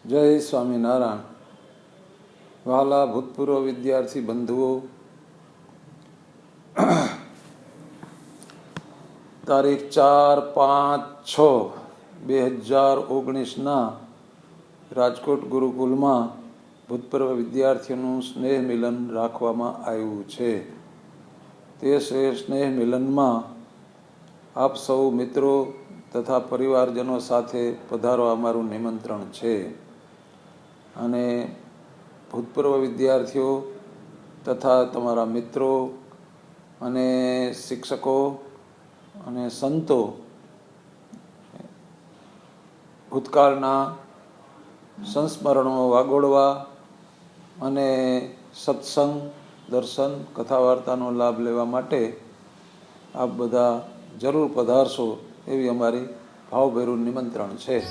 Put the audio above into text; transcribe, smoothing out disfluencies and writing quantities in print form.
જય સ્વામિનારાયણ. વહાલા ભૂતપૂર્વ વિદ્યાર્થી બંધુઓ, તારીખ 4-5-6-2019 રાજકોટ ગુરુકુલમાં ભૂતપૂર્વ વિદ્યાર્થીઓનું સ્નેહ મિલન રાખવામાં આવ્યું છે. તે સ્નેહ મિલનમાં આપ સૌ મિત્રો તથા પરિવારજનો સાથે પધારવા અમારું નિમંત્રણ છે. અને ભૂતપૂર્વ વિદ્યાર્થીઓ તથા તમારા મિત્રો અને શિક્ષકો અને સંતો ભૂતકાળના સંસ્મરણો વાગોળવા અને સત્સંગ, દર્શન, કથા વાર્તાનો લાભ લેવા માટે આપ બધા જરૂર પધારશો એવી અમારી ભાવભેરું નિમંત્રણ છે.